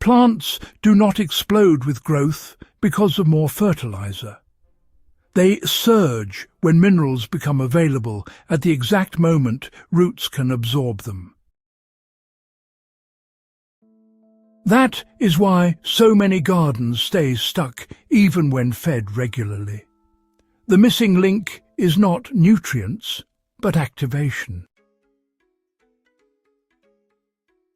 Plants do not explode with growth because of more fertilizer. They surge when minerals become available at the exact moment roots can absorb them. That is why so many gardens stay stuck even when fed regularly. The missing link is not nutrients, but activation.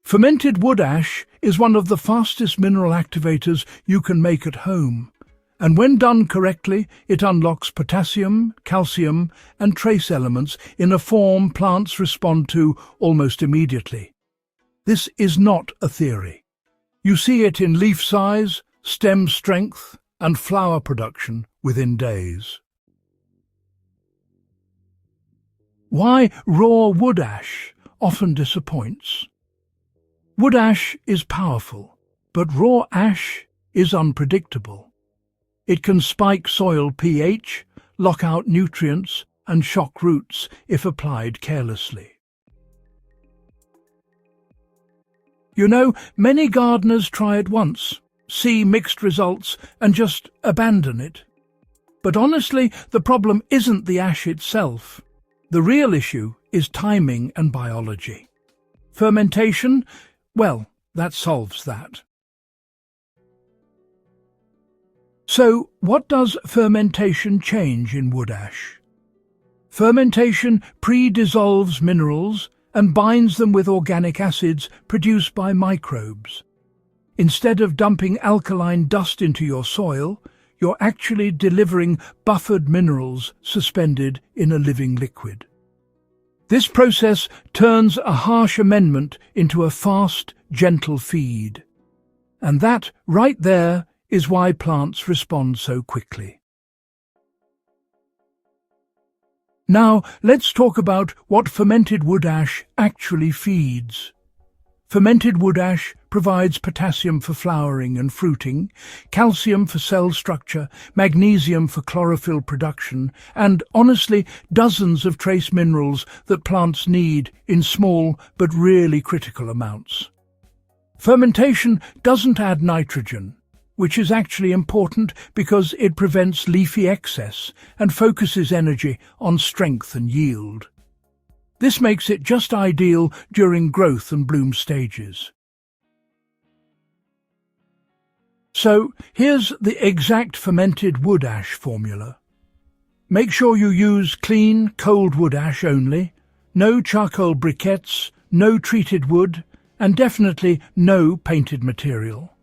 Fermented wood ash is one of the fastest mineral activators you can make at home, and when done correctly, it unlocks potassium, calcium, and trace elements in a form plants respond to almost immediately. This is not a theory. You see it in leaf size, stem strength, and flower production within days. Why raw wood ash often disappoints. Wood ash is powerful, but raw ash is unpredictable. It can spike soil pH, lock out nutrients, and shock roots if applied carelessly. You know, many gardeners try it once, see mixed results, and just abandon it. But honestly, the problem isn't the ash itself. The real issue is timing and biology. Fermentation, well, that solves that. So, what does fermentation change in wood ash? Fermentation pre-dissolves minerals and binds them with organic acids produced by microbes. Instead of dumping alkaline dust into your soil, you're actually delivering buffered minerals suspended in a living liquid. This process turns a harsh amendment into a fast, gentle feed. And that, right there, is why plants respond so quickly. Now, let's talk about what fermented wood ash actually feeds. Fermented wood ash provides potassium for flowering and fruiting, calcium for cell structure, magnesium for chlorophyll production, and, honestly, dozens of trace minerals that plants need in small but really critical amounts. Fermentation doesn't add nitrogen, which is actually important because it prevents leafy excess and focuses energy on strength and yield. This makes it just ideal during growth and bloom stages. So, here's the exact fermented wood ash formula. Make sure you use clean, cold wood ash only, no charcoal briquettes, no treated wood, and definitely no painted material.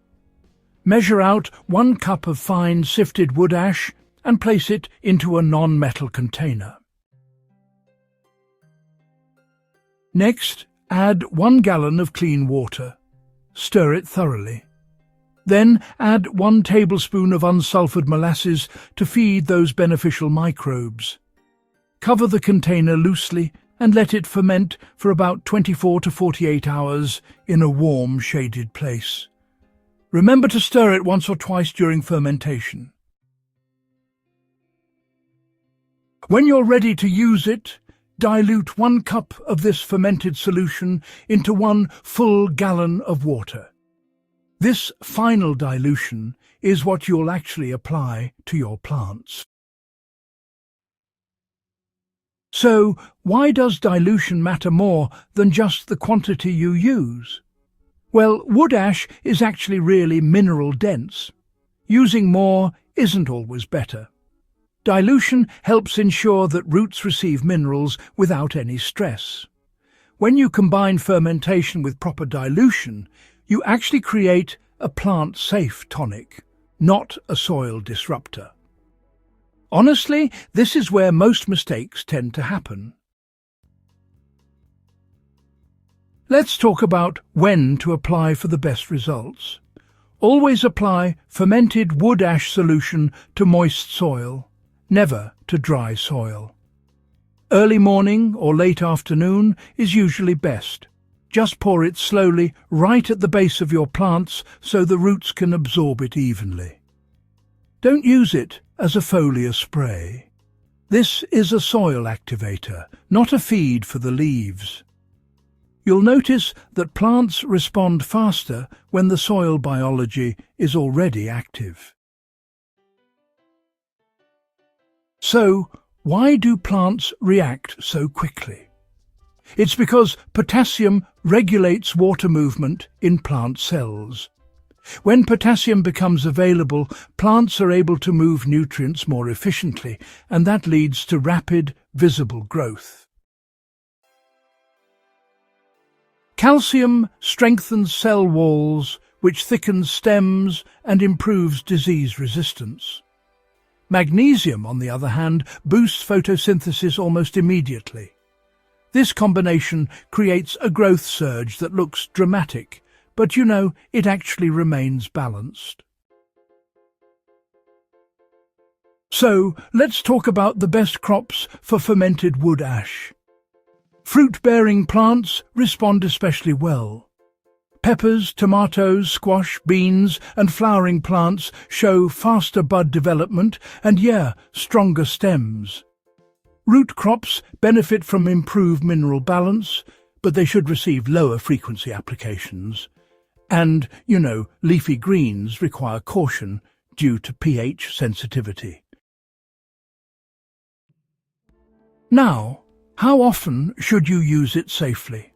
Measure out 1 cup of fine sifted wood ash and place it into a non-metal container. Next, add 1 gallon of clean water. Stir it thoroughly. Then add 1 tablespoon of unsulfured molasses to feed those beneficial microbes. Cover the container loosely and let it ferment for about 24 to 48 hours in a warm, shaded place. Remember to stir it once or twice during fermentation. When you're ready to use it, dilute 1 cup of this fermented solution into 1 full gallon of water. This final dilution is what you'll actually apply to your plants. So, why does dilution matter more than just the quantity you use? Well, wood ash is actually really mineral dense. Using more isn't always better. Dilution helps ensure that roots receive minerals without any stress. When you combine fermentation with proper dilution, you actually create a plant-safe tonic, not a soil disruptor. Honestly, this is where most mistakes tend to happen. Let's talk about when to apply for the best results. Always apply fermented wood ash solution to moist soil, never to dry soil. Early morning or late afternoon is usually best. Just pour it slowly right at the base of your plants so the roots can absorb it evenly. Don't use it as a foliar spray. This is a soil activator, not a feed for the leaves. You'll notice that plants respond faster when the soil biology is already active. So, why do plants react so quickly? It's because potassium regulates water movement in plant cells. When potassium becomes available, plants are able to move nutrients more efficiently, and that leads to rapid, visible growth. Calcium strengthens cell walls, which thickens stems and improves disease resistance. Magnesium, on the other hand, boosts photosynthesis almost immediately. This combination creates a growth surge that looks dramatic, but it actually remains balanced. So, let's talk about the best crops for fermented wood ash. Fruit-bearing plants respond especially well. Peppers, tomatoes, squash, beans and flowering plants show faster bud development and, stronger stems. Root crops benefit from improved mineral balance, but they should receive lower frequency applications. And, leafy greens require caution due to pH sensitivity. Now, how often should you use it safely?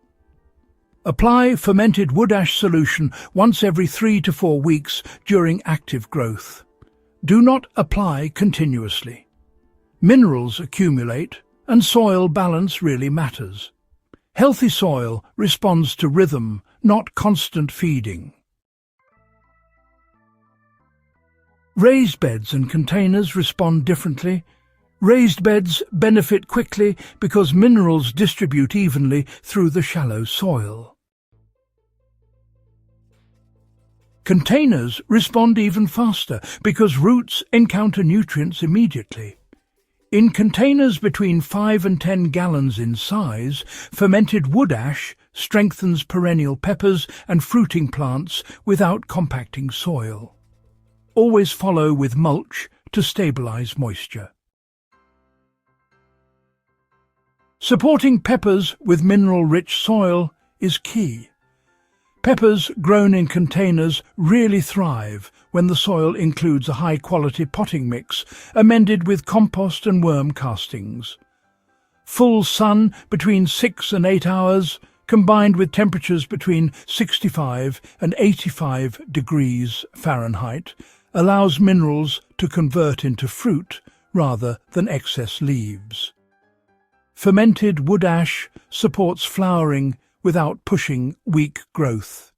Apply fermented wood ash solution once every 3 to 4 weeks during active growth. Do not apply continuously. Minerals accumulate, and soil balance really matters. Healthy soil responds to rhythm, not constant feeding. Raised beds and containers respond differently. Raised beds benefit quickly because minerals distribute evenly through the shallow soil. Containers respond even faster because roots encounter nutrients immediately. In containers between 5 and 10 gallons in size, fermented wood ash strengthens perennial peppers and fruiting plants without compacting soil. Always follow with mulch to stabilize moisture. Supporting peppers with mineral-rich soil is key. Peppers grown in containers really thrive when the soil includes a high-quality potting mix, amended with compost and worm castings. Full sun between 6 and 8 hours, combined with temperatures between 65 and 85 degrees Fahrenheit, allows minerals to convert into fruit rather than excess leaves. Fermented wood ash supports flowering without pushing weak growth.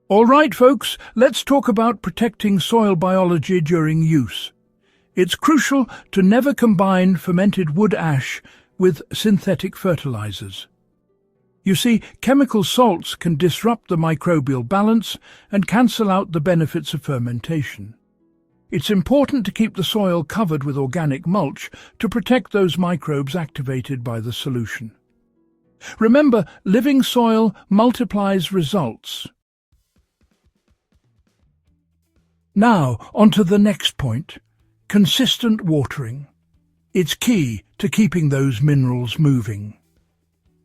All right, folks, let's talk about protecting soil biology during use. It's crucial to never combine fermented wood ash with synthetic fertilizers. You see, chemical salts can disrupt the microbial balance and cancel out the benefits of fermentation. It's important to keep the soil covered with organic mulch to protect those microbes activated by the solution. Remember, living soil multiplies results. Now, on to the next point, consistent watering. It's key to keeping those minerals moving.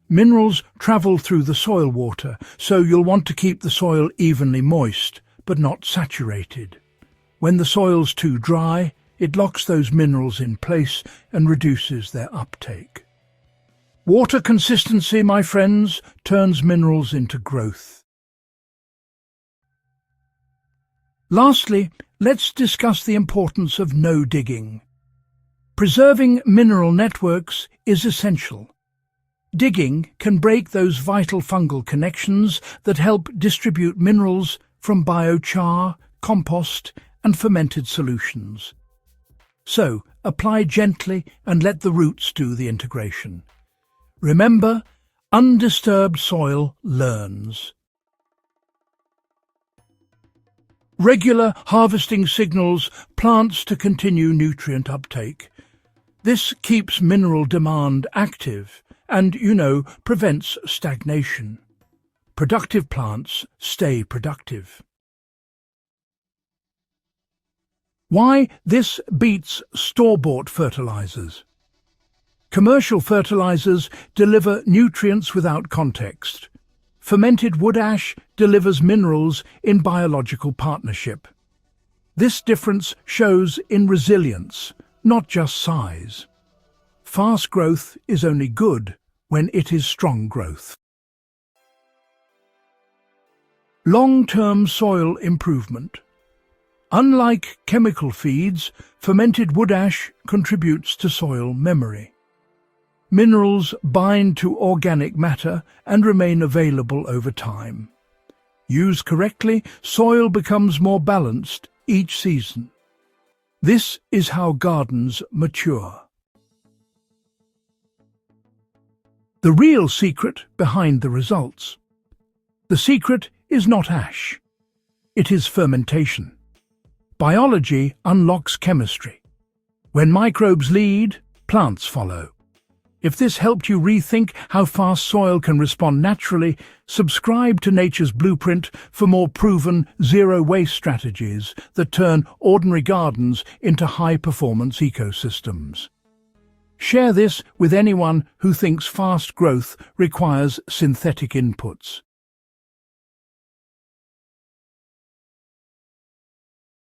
Minerals travel through the soil water, so you'll want to keep the soil evenly moist, but not saturated. When the soil's too dry, it locks those minerals in place and reduces their uptake. Water consistency, my friends, turns minerals into growth. Lastly, let's discuss the importance of no digging. Preserving mineral networks is essential. Digging can break those vital fungal connections that help distribute minerals from biochar, compost, and fermented solutions. So, apply gently and let the roots do the integration. Remember, undisturbed soil learns. Regular harvesting signals plants to continue nutrient uptake. This keeps mineral demand active and, prevents stagnation. Productive plants stay productive. Why this beats store-bought fertilizers? Commercial fertilizers deliver nutrients without context. Fermented wood ash delivers minerals in biological partnership. This difference shows in resilience, not just size. Fast growth is only good when it is strong growth. Long-term soil improvement. Unlike chemical feeds, fermented wood ash contributes to soil memory. Minerals bind to organic matter and remain available over time. Used correctly, soil becomes more balanced each season. This is how gardens mature. The real secret behind the results. The secret is not ash. It is fermentation. Biology unlocks chemistry. When microbes lead, plants follow. If this helped you rethink how fast soil can respond naturally, subscribe to Nature's Blueprint for more proven zero-waste strategies that turn ordinary gardens into high-performance ecosystems. Share this with anyone who thinks fast growth requires synthetic inputs.